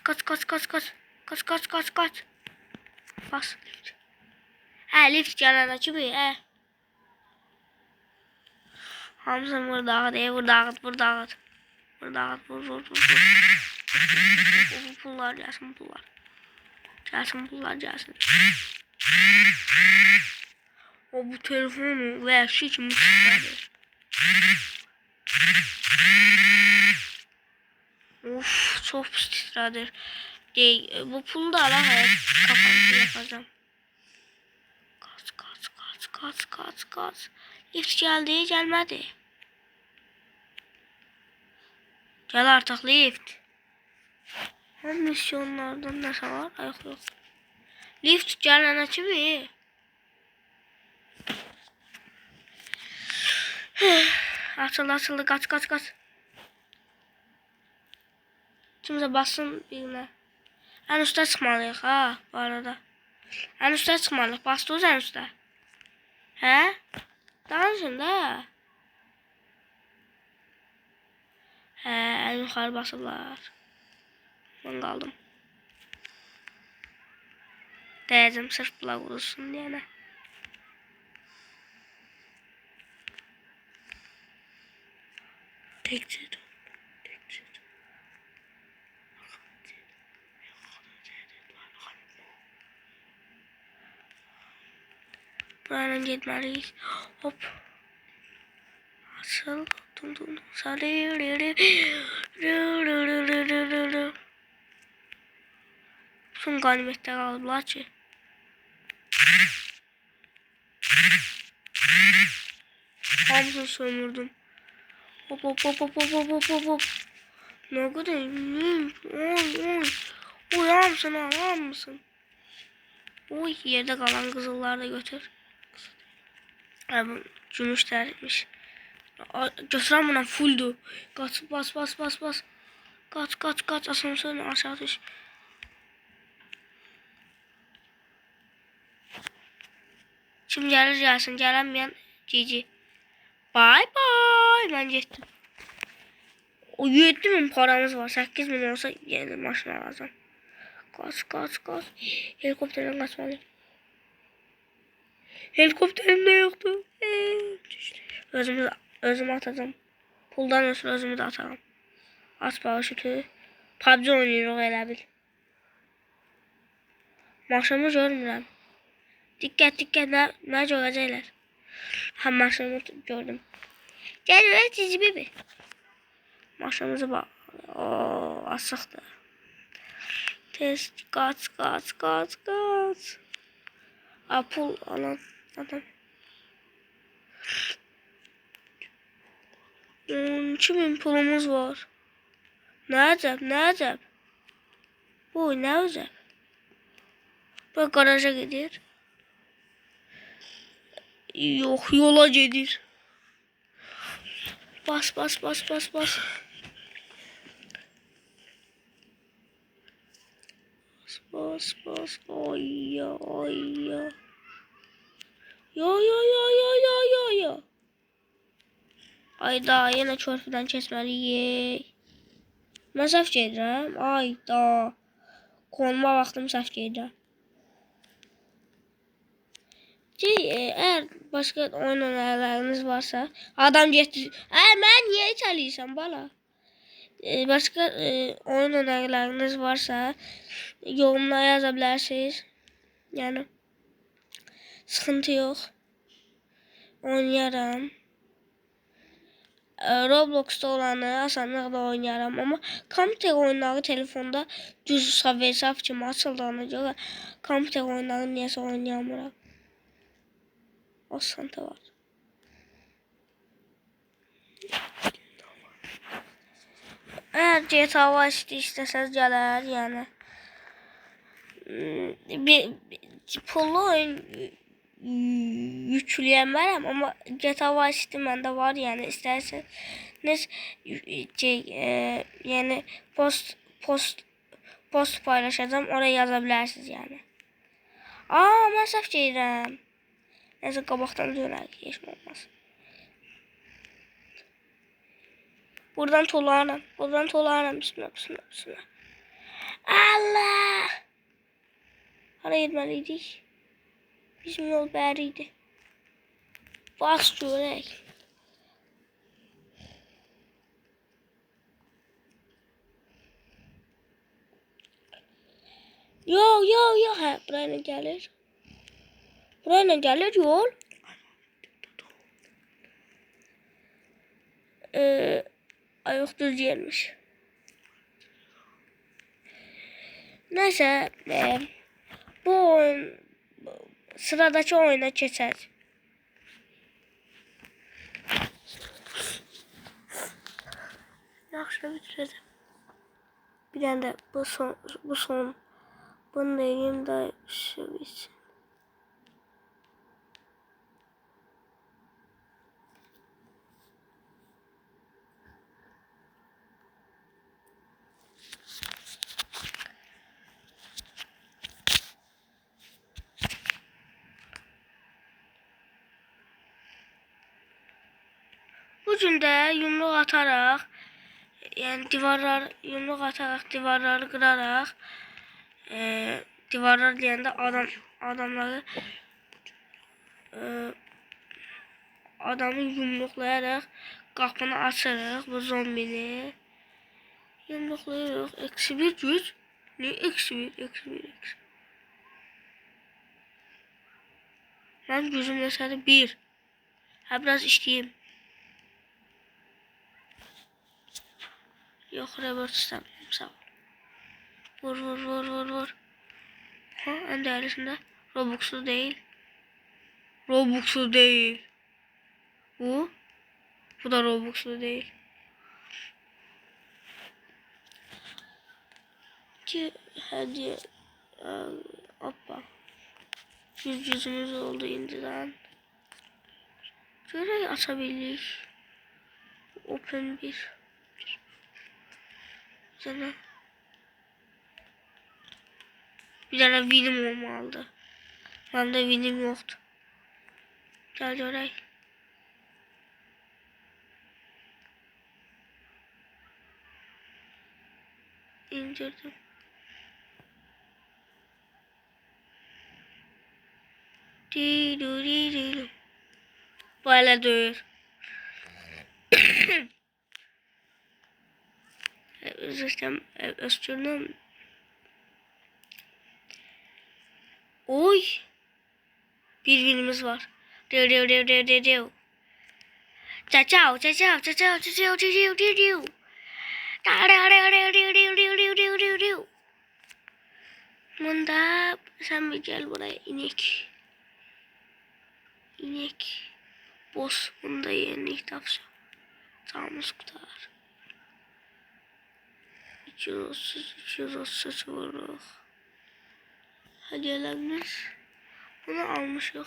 Kaç. Bas. Lift gelene kimi? Hamısını vur dağıt. Vur. Pullar gelsin. Gelsin. O bu telefonu vəhşi kimi tutar. Of, çok pis titredir. Bu pulu da ala kafanı yapacağım. Kaç. Lift geldi, gelmedi. Gel artık lift. Hem misyonlardan da var, yok. Lift gelene kimi? Açıldı, kaç. Kimse bassın birine. En üstte çıkmalıyıq ha, bu arada. En üstte çıkmalıyıq, bastınız en üstte. Danışın da. En yukarı basırlar. Ben kaldım. Dəyəcəm sırf bula vurulsun deyənə. Tekçid. Buradan gitmeliyiz. Hop. Asıl. Dum. Sarı. Son ganimette kaldılar ki. Hamısını sömürdüm. Hop. Ne kadar? Oy hamısın. Oy yerde kalan kızılları da götür. Bu gümüşlermiş. Götürəm buna fulldu. Kaç bas. Kaç asansörün aşağı düş. Kim gelir gelsin, gelemeyen GG. Bye. Ben getdim. O 7.000 paramız var. 8.000 olsa yeni maşın alacağım. Kaç. Helikopterden kaçmalıyım. Helikopterim de yoktu. Özümü atacağım. Puldan ötürü özümü de atarım. Aç paraşütü. PUBG oynayırıq elə bil. Maşımı görmürəm. Diqqət. Nə görəcəklər? Maşımı gördüm. Gəl cici bebi. Maşımızı bak. Asıqdır. Tez kaç. Pul alan adam. 12.000 pulumuz var. Ne acab? Bu ne acab? Bu garaja gelir. Yok, yola gelir. Bas. Ay ya. Yo. Ayda yine çörpüden kesmeliyik. Mən səhv gedirəm. Ayda. Konuma vaxtım səhv gedirəm. Eğer başka oyun önerileriniz varsa adam getdi. Mən niye içəliysən bala? Başka oyun önerileriniz varsa yorumlara yazabilirsiniz. Yani sıkıntı yok. Oynayaram. Roblox'ta olanı asanlıqla oynayaram. Ama kompüter oyunları telefonda düz hesap kimi açıldığına görə kompüter oyunları niyəsə oynayamıram. O sıkıntı var. Eğer GTA Vice isteseniz gələr, yani bir pullu oyun yükləyəmərəm, amma GTA Vice məndə var, yani isterseniz yani post paylaşacağım, oraya yazabilirsiniz yani. Mən səhv deyirəm. Neyse qabaqdan dönək, heç olmaz. Buradan tolarım. Bismillah. Allah! Hara gitmeliydik? Bizim yol bəriydi. Bas görək. Yo, hə, burayla gəlir. Burayla gəlir yol. Ayıq düz gelmiş. Neyse, bu oyun sıradaki oyuna keçək. Yaxşı bitirdim. Bir dənə də bu son. Bunu da yiyeyim da şu bitsin. Bugün de yumruk atarak, yani yumruk atarak, divarları kırarak, divarlar diyende adamları adamı yumruklayarak kapını açarak bu zombini yumruklayarak eksi bir güç. Ne eksi bir. Ben gücüm mesela bir. Ha biraz işleyeyim. Yok revert istemiyorum, sağ ol. Vur. Ha, en değerlisinde Robux'lu değil. Bu da Robux'lu değil. Ki hediye hoppa. Yüzümüz oldu indiden. Şöyle açabiliriz. Open bir. Sana bir tane vinim olmalı. Bende vinim yoktu. Gel oraya. İndirdim. Böyle dövür. Özgürlüğüm. Oy. Bir vinimiz var. Dev. Ciao. Bunda sen bir gel buraya inek. Boss bunda yeni kitapsa. Tamamız kurtar. 230 vurur. Hadi elebilir. Bunu almış yok.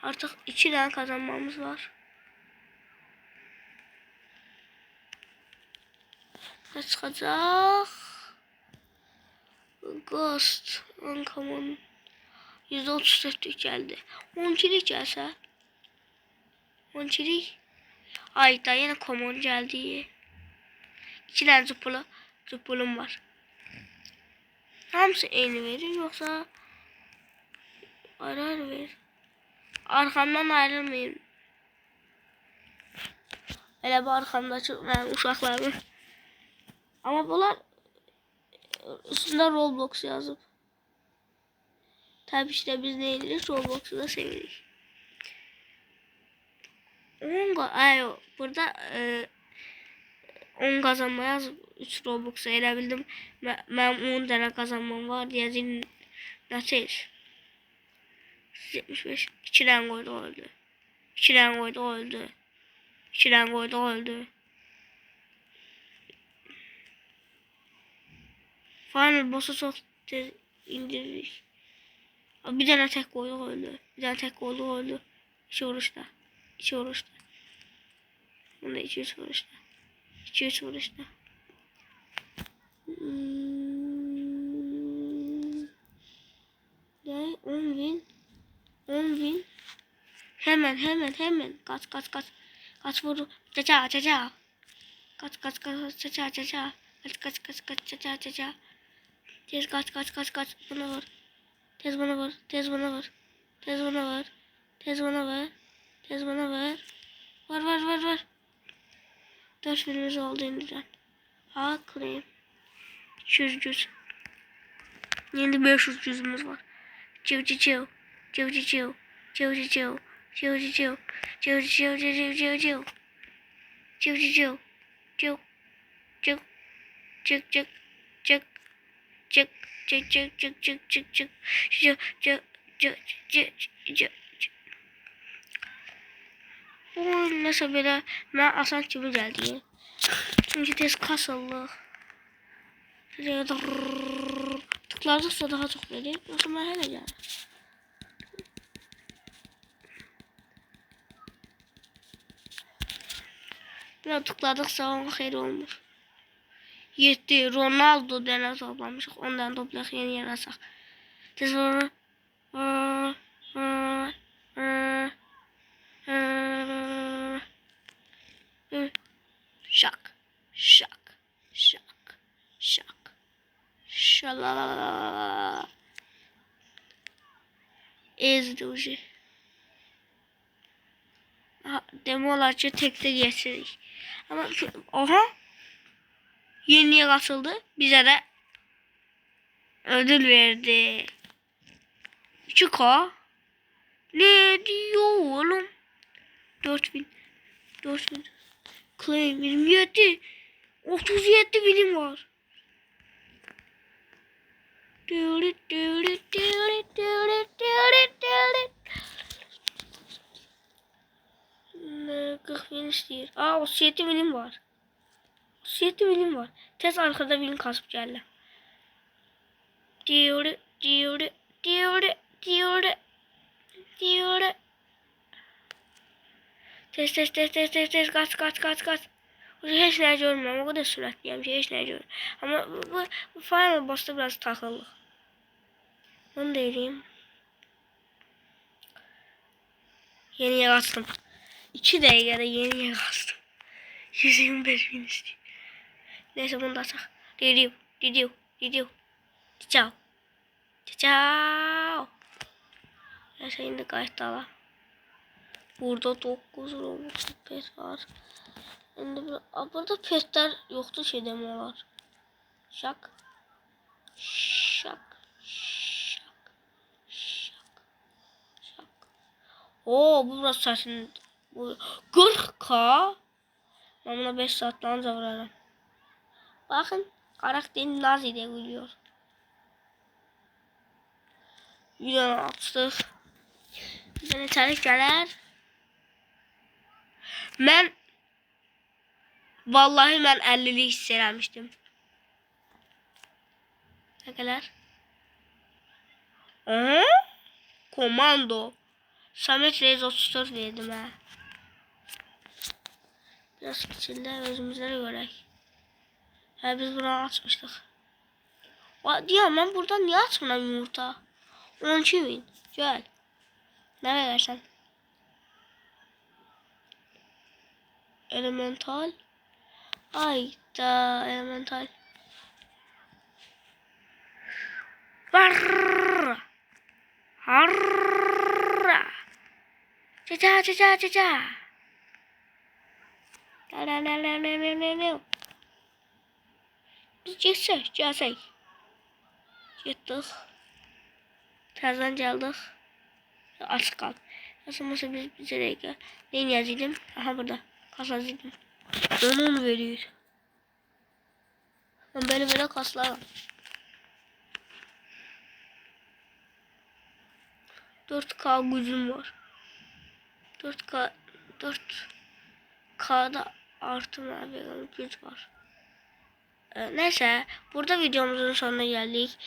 Artık 2 tane kazanmamız var. Ne çıkacak? Ghost. Uncommon. %34 geldi. 12'lik gelse. 12'lik. Ayda yine common geldi. 2 tane zıpılım var. Hamısı eyni verir yoksa ayrı verir. Arkamdan ayrılmayın. Elə bu arkamdaki mənim uşaqlarım. Ama bunlar üstünde Roblox yazıb. Tabii ki de biz ne edirik? Roblox'u da sevirik. Burada 10 kazanma yazıb 3 Roblox'a elə bildim. Mənim 10 tane kazanmam var deyəcəyim. Nəçək? 75. 2 tane koydu öldü. 2 tane koydu öldü. 2 tane koydu öldü. Final boss'u çok tez indiririk. Bir tane tek koydu öldü. Bir tane tek koydu öldü. 2 vuruşta. Bunda 2-3 vuruşta. 2-3 vuruşta. Ne? 10 bin. Hemen. Kaç vur. Caca. Kaç. Caca. Tez kaç kaç kaç kaç. Bana var. Tez bana var. Tez bana var. Tez bana var. Tez bana ver. Tez bana ver. Var var var var. 4 filmimiz oldu indiren. Ha kırayım. 200 cüz. Yeni 500 cüzümüz var. Ciu ciu ciu. Ciu ciu ciu. Ciu ciu ciu. Ciu ciu ciu. Ciu ciu ciu ciu ciu ciu. Ciu ciu ciu. Ciu. Ciu. Ciu ciu. Ciu. Ciu. Ciu ciu ciu ciu ciu ciu. Ciu ciu ciu ciu ciu. Nasıl böyle ben asan kimi geldi. Çünkü tez kasıldı. Tıkladıkça daha çok verir. Yoksa ben hele geldim. Biraz tıkladıkça onun xeyri olmuş. 7 Ronaldo denen toplamışıq. Ondan toplayaq yeni yarasaq. Tez onu. Şak. Şak. Şak. Şak. Şalala. Ezdi. Demolarca tekte geçirik. Ama oha. Yeniye katıldı. Bize de ödül verdi. 2K. Ne diyor oğlum? 4000. 4000. Claim 27. 37 binim var. Ne 40 bin istiyor. 37 binim var. 37 binim var. Tez arkada binim kasıp geldi. Diyor. Tez kaç. Hiç ne görmüyorum. O kadar süratliyim ki hiç ne görmüyorum. Ama bu Final Boss'ta biraz takıldı. Onu da edeyim. Yeniye kastım. 2 dakikada yeniye kastım. 125 bin istiyor. Neyse bunu da atak. Didiu. Ciao. Neyse şimdi kayıt da var. Burada 9 Robux pet var. Şimdi burada petler yoktu şey demolar. Şak. Oo bu biraz saçın. 40K. Ben buna 5 saatten anca vurarım. Bakın karakterin Nazi diye gülüyor. Videonu attık. Bizden içerik gelir. Vallahi ben 50'li hissediyormuştum. Ne kadar? Komando. Samet Reis 34 verdim ha. Biraz içinde özümüzleri görək. Biz bunu açmıştık. Diyorum ben buradan niye açmıyorum yumurta? 12 bin. Gel. Ne verirsen? Elemental. Ayda elemental. Harra. Caca. No. Cesek. Yettik. Terzan geldik. Aç kal. Nasıl bize de gel. Neyin yazıyordum? Aha burada. Kasazıydım. Onu veriyor. Ben böyle kaslarım. 4K gücüm var. 4K'da artı mavi güç var. Neyse burada videomuzun sonuna geldik.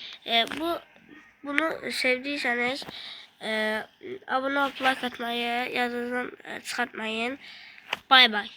Bunu sevdiyseniz abone olup like atmayı, yazınızdan çıkartmayın. Bay bay.